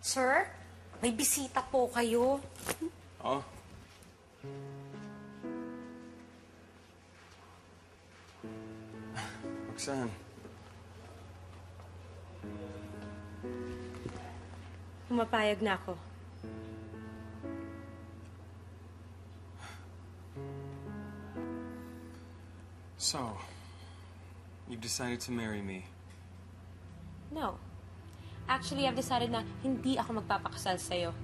Sir, may bisita po kayo. Oh. Roxanne. Pumapayag na ako. So, you've decided to marry me. No. Actually, I've decided na hindi ako magpapakasal sa'yo.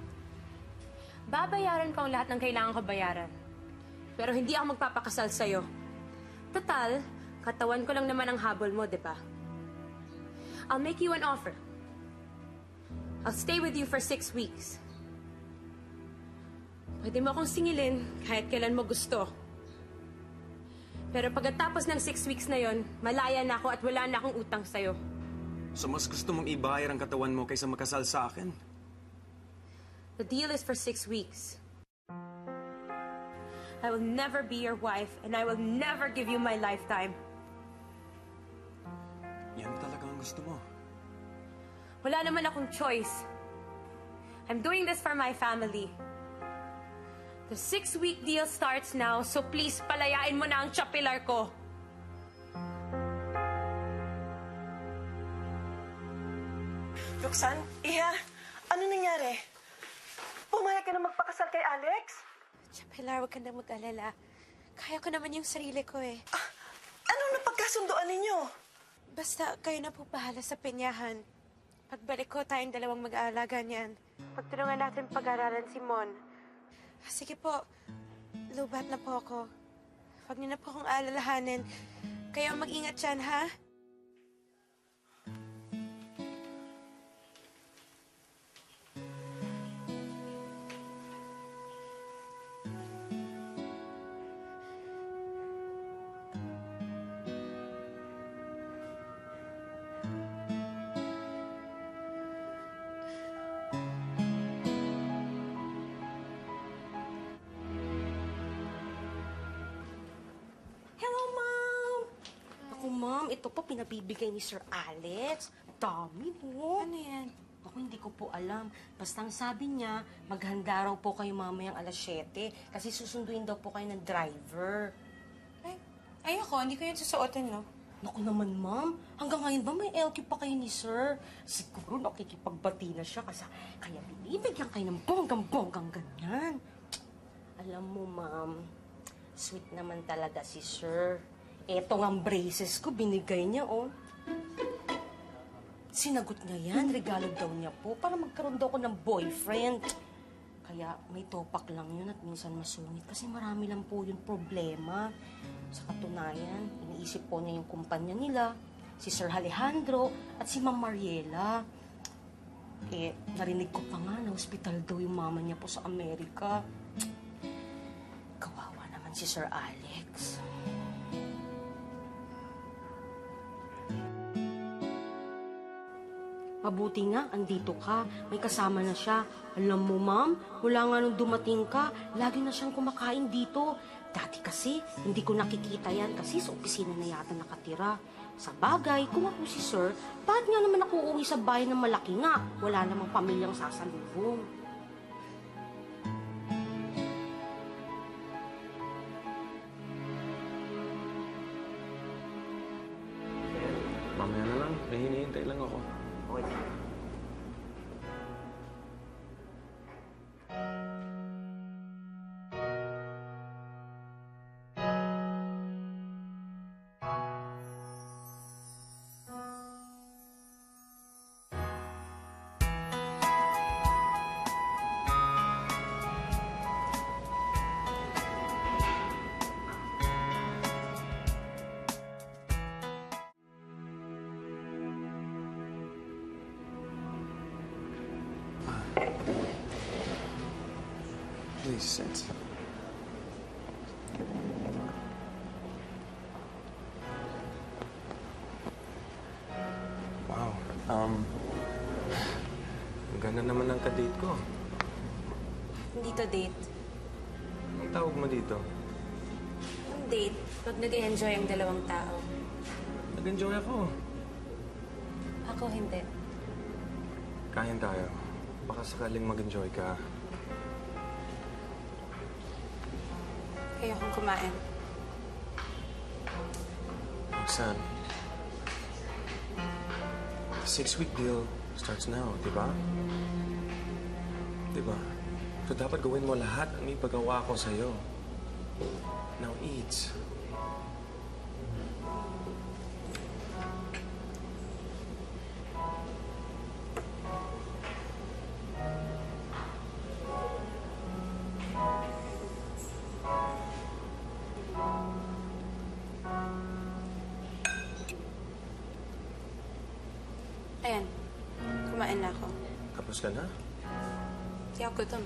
Babayaran ko ang lahat ng kailangan ko bayaran. Pero hindi ako magpapakasal sa'yo. Total, katawan ko lang naman ang habol mo, di ba? I'll make you an offer. I'll stay with you for 6 weeks. Pwede mo akong singilin kahit kailan mo gusto. Pero pagkatapos ng 6 weeks na yon, malaya na ako at wala na akong utang sa'yo. So mas gusto mong ibayar ang katawan mo kaysa makasal sa akin? The deal is for 6 weeks. I will never be your wife and I will never give you my lifetime. Yan talaga ang gusto mo. Wala naman akong choice. I'm doing this for my family. The 6-week deal starts now, so please palayain mo na ang tsapilar ko. Roxanne, Iha, ano nangyari? Pumayag ka na magpakasal kay Alex? Tsapilar, huwag ka na mag-alala. Kaya ko naman yung sarili ko eh. Anong napagkasunduan ninyo? Basta kayo na po bahala sa penyahan. Pagbalik ko, tayong dalawang mag-aalaga niyan. Pagtulungan natin pag-aralan si Mon. Sige po, lubat na po ako. Huwag niyo na po akong alalahanin. Kayo mag-ingat dyan, ha? Hello, Ma'am! Ako, Ma'am, ito po pinabibigay ni Sir Alex. Dami po. Ano yan? Ako, hindi ko po alam. Basta ang sabi niya, maghanda raw po kayo mamayang alas 7 kasi susunduin daw po kayo ng driver. Ayoko, hindi ko yun susuotin, no? Naku naman, Ma'am. Hanggang ngayon ba may LQ pa kayo ni Sir? Siguro nakikipagbati na siya kasi kaya binibigyan kayo ng bonggang-bonggang ganyan. Alam mo, Ma'am, sweet naman talaga si Sir. Eto ang braces ko, binigay niya, oh. Sinagot niya yan, regalo daw niya po para magkaroon daw ko ng boyfriend. Kaya may topak lang yun at minsan masungit kasi marami lang po yung problema. Sa katunayan, iniisip po niya yung kumpanya nila, si Sir Alejandro at si Ma'am Mariela. Eh, narinig ko pa nga na hospital daw yung mama niya po sa Amerika. Kawawa naman si Sir Alex. Mabuti nga, andito ka. May kasama na siya. Alam mo, Ma'am, mula nga nung dumating ka, lagi na siyang kumakain dito. Dati kasi, hindi ko nakikita yan kasi sa opisina na yata nakatira. Sa bagay, kung ako si Sir, bakit nga naman ako uuwi sa bahay na malaki nga? Wala namang pamilyang sasalubong. Mamaya na lang. May hinihintay lang ako. Okay. Please sit. Wow. Ang ganda naman ng kadate ko. Hindi to date. Anong tawag mo dito? Ang date, pag nag-enjoy ang dalawang tao. Nag-enjoy ako. Ako hindi. Kain tayo. baka sakaling mag-enjoy ka. Ayokong kumain. Roxanne, the 6-week deal starts now, di ba? Di ba? So dapat gawin mo lahat ang ipagawa ko sa'yo. Now eat. Ayan. Kumain na ako. Tapos ka na? Hindi ako gutom.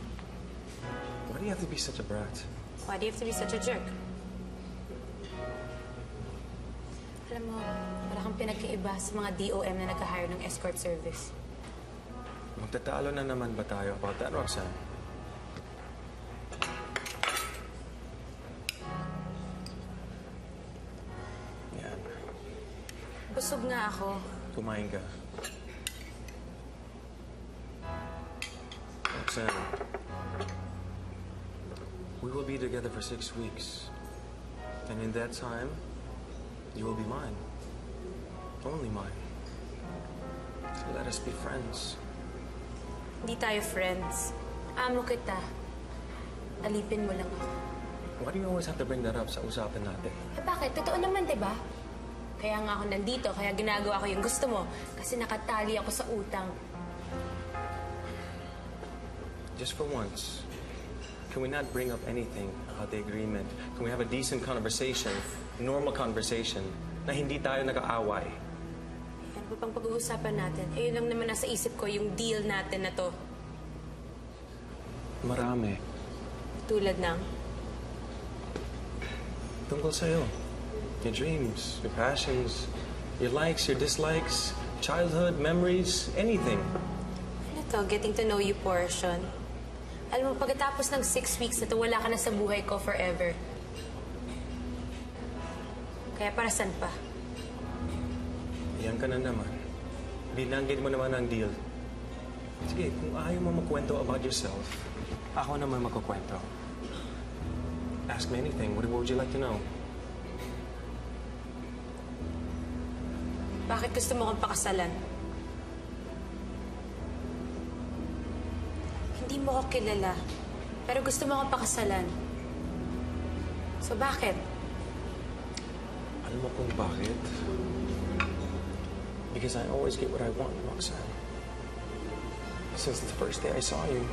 Why do you have to be such a brat? Why do you have to be such a jerk? Alam mo, wala kang pinagkaiba sa mga DOM na nag-hire ng escort service. Magtatalo na naman ba tayo about that, Roxanne? Yan. Busog nga ako. Kumain ka. Roxanne, we will be together for 6 weeks. And in that time, you will be mine. Only mine. So let us be friends. Hindi tayo friends. Amo kita. Alipin mo lang ako. Why do you always have to bring that up sa usapan natin? Eh bakit? Totoo naman, di ba? Kaya nga ako nandito, kaya ginagawa ko yung gusto mo. Kasi nakatali ako sa utang. Just for once, can we not bring up anything about the agreement? Can we have a decent conversation, normal conversation, na hindi tayo nag-aaway? Ano ba pang pag-uusapan natin? Eh, yun lang naman nasa isip ko, yung deal natin na to. Marami. Tulad ng... Tungkol sa'yo. Your dreams, your passions, your likes, your dislikes, childhood, memories, anything. Ano to? Getting to know you portion. Alam mo, pagkatapos ng 6 weeks na to, wala ka na sa buhay ko forever. Kaya para saan pa? Yan ka na naman. Binanggit mo naman ang deal. Sige, kung ayaw mo magkwento about yourself, ako naman magkukwento. Ask me anything. What would you like to know? Bakit gusto mo kong pakasalan? Hindi mo ko kilala, pero gusto mo kong pakasalan. So bakit? Alam mo kung bakit? Because I always get what I want, Roxanne. Since the first day I saw you,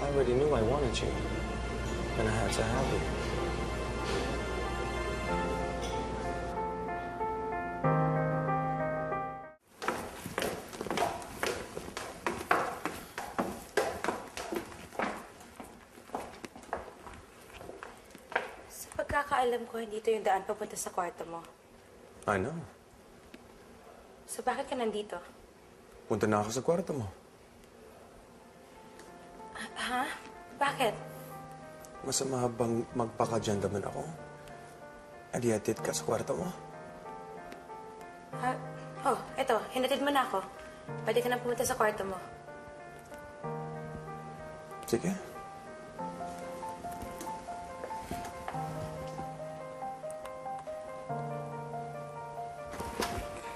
I already knew I wanted you. And I had to have you. Sa pagkakaalam ko, hindi ito yung daan papunta sa kwarto mo. I know. So bakit ka nandito? Punta na ako sa kwarto mo. Ha? Bakit? Masama bang magpaka-gentleman ako? And yet, ka sa kwarto mo? Ha? Oh, eto. Hinatid mo na ako. Pwede ka na pumunta sa kwarto mo. Sige.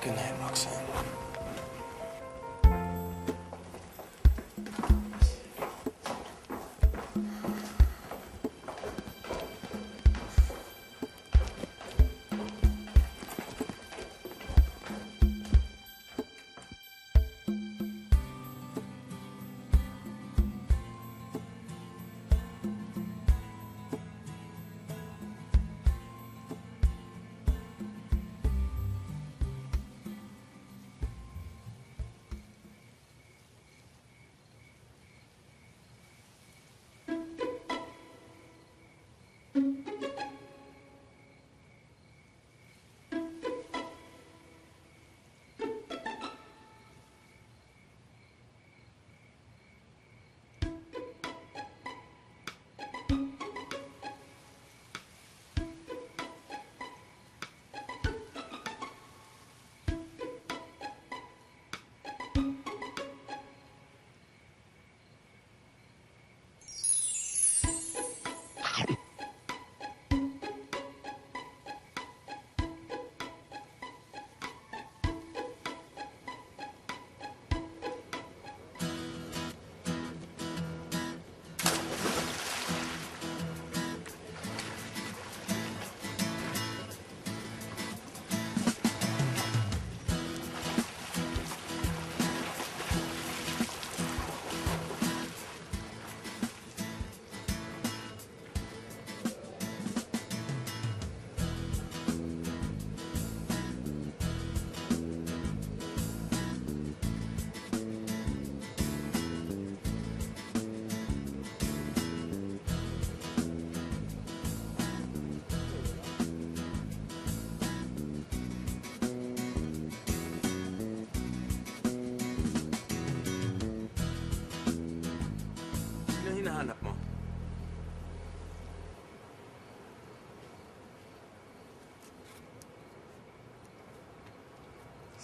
Good night, Roxanne.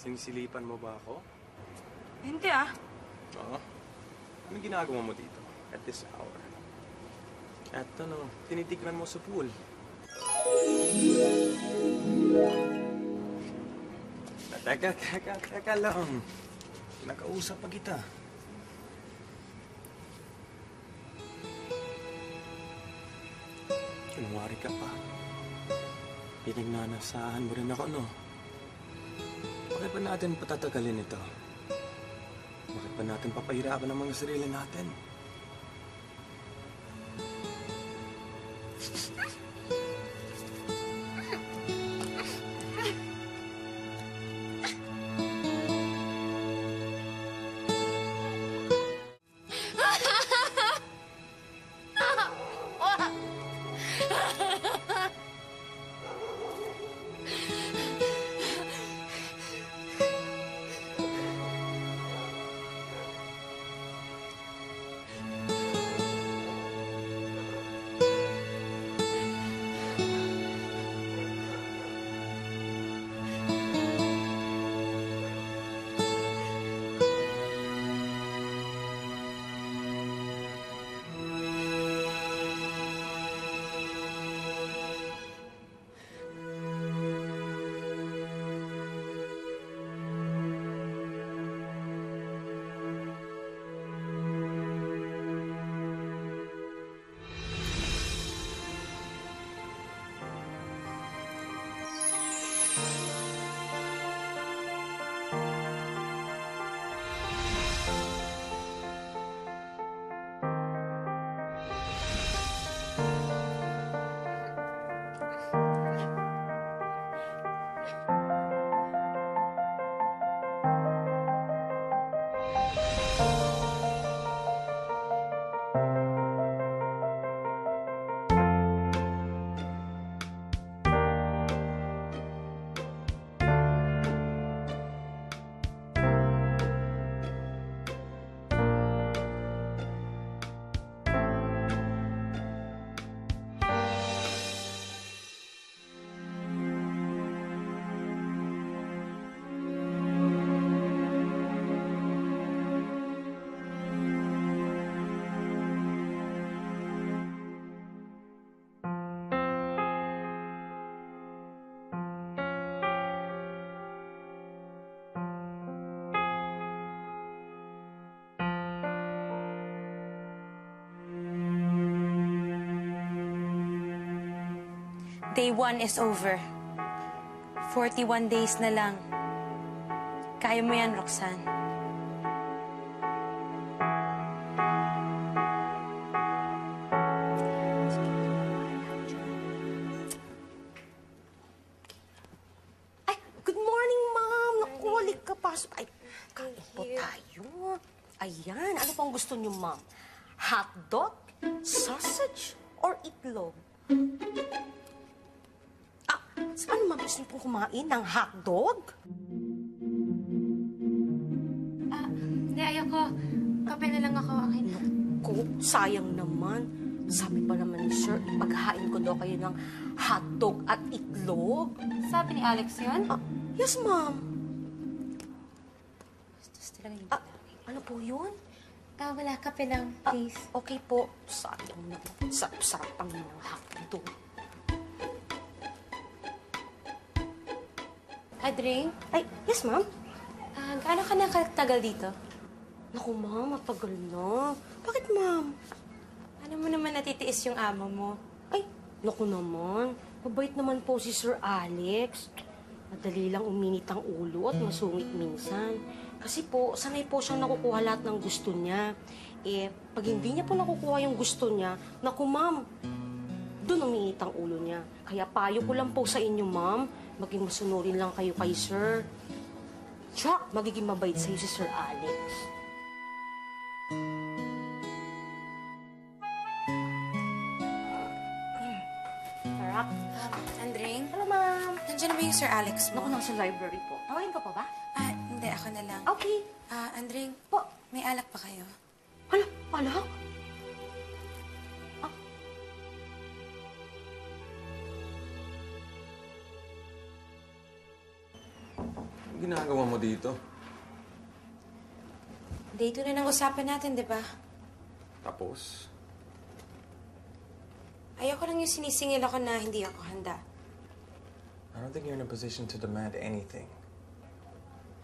Sinisilipan mo ba ako? Hindi ah. Oo. Anong ginagawa mo dito at this hour? At ano, tinitignan mo sa pool. Teka lang. Nakausap pa kita. Kunwari ka pa. Pinagnanasahan mo rin ako, no? Bakit ba natin patatagalin ito? Bakit ba natin papahirapan ang mga sarili natin? Day 1 is over. 41 days na lang. Kaya mo yan, Roxanne. Ay, good morning, ma'am. Naku, halik ka. Pasok. Ay, kain po tayo. Ayan, ano pang gusto niyo, ma'am? Hotdog, sausage, or itlog? Ano ma'am, gusto niyo pong kumain ng hotdog? Hindi, ayoko. Kape na lang ako. Okay na. Naku, sayang naman. Sabi pa naman ni sir, ipaghain ko daw kayo ng hotdog at itlog. Sabi ni Alex yun? Yes, ma'am. Gusto talaga yung Ano po yun? wala. Kape lang, please. Okay po. Sayang naman. Sarap-sarap ang ng hotdog. Drink? Ay, yes, ma'am. Gaano ka nakatagal dito? Naku, ma'am, matagal na. Bakit, ma'am? Ano mo naman natitiis yung amo mo? Ay, naku naman. Mabait naman po si Sir Alex. Madali lang uminit ang ulo at masungit minsan. Kasi po, sanay po siyang nakukuha lahat ng gusto niya. Eh, pag hindi niya po nakukuha yung gusto niya, naku, ma'am, doon uminit ang ulo niya. Kaya payo ko lang po sa inyo, ma'am, maging masunurin lang kayo kay Sir. Tsaka, magiging mabait sa'yo si Sir Alex. Sarap. Andring? Hello, ma'am. Nandiyan na ba yung Sir Alex Naku, mo? nasa library po. Tawagin ka pa ba? Hindi. Ako na lang. Okay. Andring, Po. may alak pa kayo? Hala, alak? ginagawa mo dito? Day 2 na ng usapan natin, di ba? Tapos? Ayoko lang yung sinisingil ako na hindi ako handa. I don't think you're in a position to demand anything.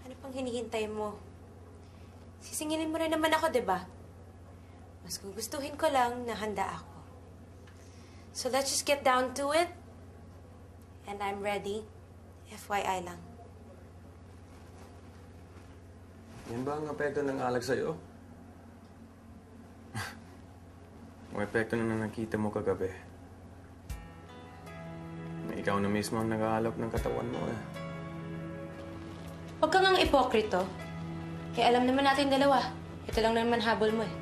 Ano pang hinihintay mo? Sisingilin mo rin naman ako, di ba? Mas gugustuhin ko lang na handa ako. So let's just get down to it. And I'm ready. FYI lang. Yan ba ang apekto ng alak sa'yo? O epekto na nakita mo kagabi? Na ikaw na mismo ang nag-aalap ng katawan mo eh. Huwag kang ang ipokrito. Kaya alam naman natin dalawa. Ito lang naman habol mo eh.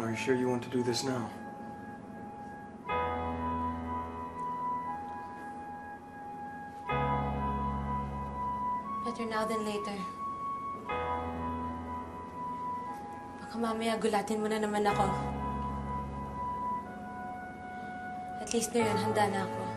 Are you sure you want to do this now? Better now than later. Baka mamaya gulatin mo na naman ako. At least ngayon, handa na ako.